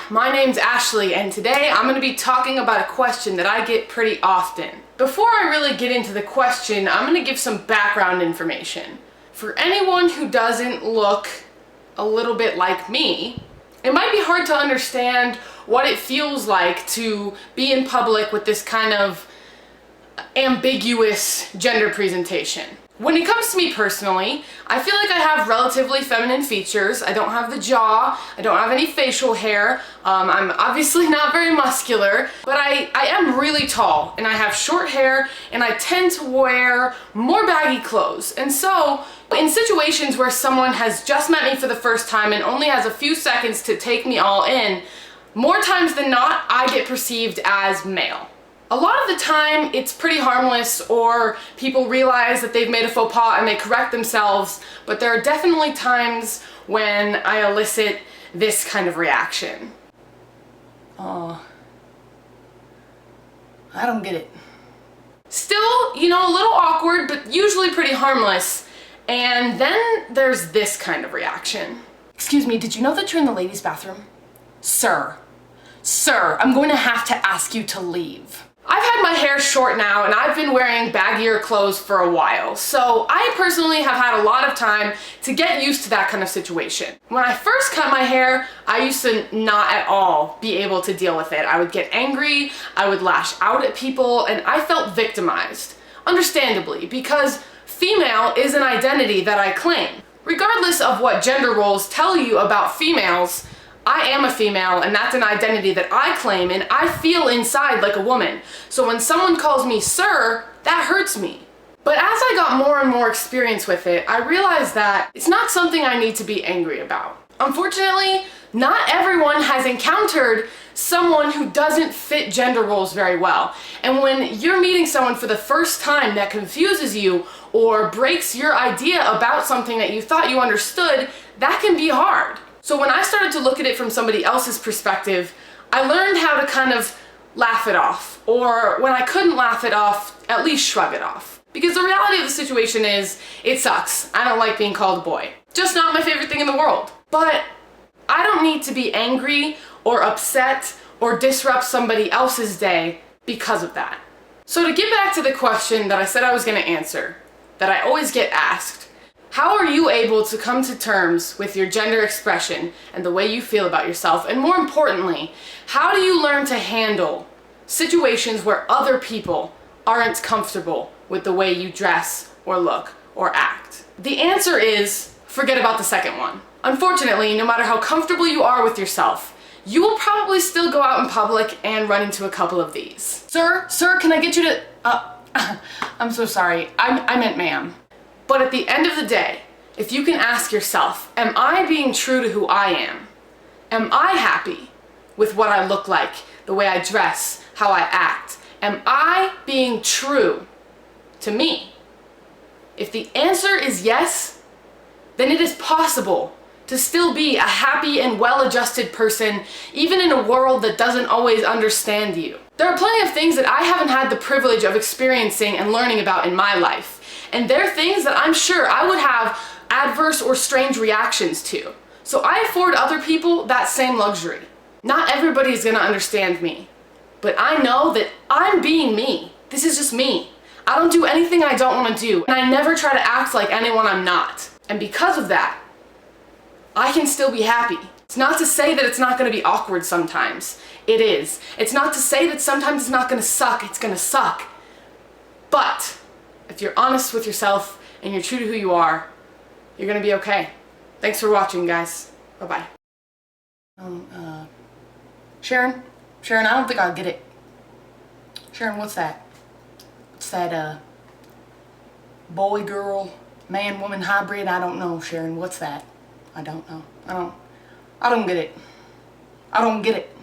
my name's Ashley and today I'm going to be talking about a question that I get pretty often. Before I really get into the question, I'm going to give some background information. For anyone who doesn't look a little bit like me, it might be hard to understand what it feels like to be in public with this kind of ambiguous gender presentation. When it comes to me personally, I feel like I have relatively feminine features. I don't have the jaw, I don't have any facial hair, I'm obviously not very muscular, but I am really tall and I have short hair and I tend to wear more baggy clothes. And so in situations where someone has just met me for the first time and only has a few seconds to take me all in, more times than not, I get perceived as male. A lot of the time, it's pretty harmless, or people realize that they've made a faux pas and they correct themselves, but there are definitely times when I elicit this kind of reaction. Oh, I don't get it. Still, you know, a little awkward, but usually pretty harmless. And then there's this kind of reaction. Excuse me, did you know that you're in the ladies' bathroom? Sir, I'm going to have to ask you to leave. I've had my hair short now and I've been wearing baggier clothes for a while, so I personally have had a lot of time to get used to that kind of situation. When I first cut my hair, I used to not at all be able to deal with it. I would get angry, I would lash out at people, and I felt victimized. Understandably, because female is an identity that I claim. Regardless of what gender roles tell you about females, I am a female and that's an identity that I claim and I feel inside like a woman. So when someone calls me sir, that hurts me. But as I got more and more experience with it, I realized that it's not something I need to be angry about. Unfortunately, not everyone has encountered someone who doesn't fit gender roles very well. And when you're meeting someone for the first time that confuses you or breaks your idea about something that you thought you understood, that can be hard. So when I started to look at it from somebody else's perspective, I learned how to kind of laugh it off. Or when I couldn't laugh it off, at least shrug it off. Because the reality of the situation is, it sucks. I don't like being called a boy. Just not my favorite thing in the world. But I don't need to be angry or upset or disrupt somebody else's day because of that. So to get back to the question that I said I was going to answer, that I always get asked, how are you able to come to terms with your gender expression and the way you feel about yourself? And more importantly, how do you learn to handle situations where other people aren't comfortable with the way you dress or look or act? The answer is, forget about the second one. Unfortunately, no matter how comfortable you are with yourself, you will probably still go out in public and run into a couple of these. Sir, can I get you to, I'm so sorry, I meant ma'am. But at the end of the day, if you can ask yourself, am I being true to who I am? Am I happy with what I look like, the way I dress, how I act? Am I being true to me? If the answer is yes, then it is possible to still be a happy and well-adjusted person, even in a world that doesn't always understand you. There are plenty of things that I haven't had the privilege of experiencing and learning about in my life. And they're things that I'm sure I would have adverse or strange reactions to. So I afford other people that same luxury. Not everybody is gonna understand me, but I know that I'm being me. This is just me. I don't do anything I don't wanna do, and I never try to act like anyone I'm not. And because of that, I can still be happy. It's not to say that it's not gonna be awkward sometimes. It is. It's not to say that sometimes it's not gonna suck. It's gonna suck. But if you're honest with yourself and you're true to who you are, you're gonna be okay. Thanks for watching, guys. Bye-bye. Sharon, I don't think I'll get it. Sharon, what's that? What's that, boy, girl, man, woman hybrid? I don't know, Sharon. What's that? I don't know. I don't get it. I don't get it.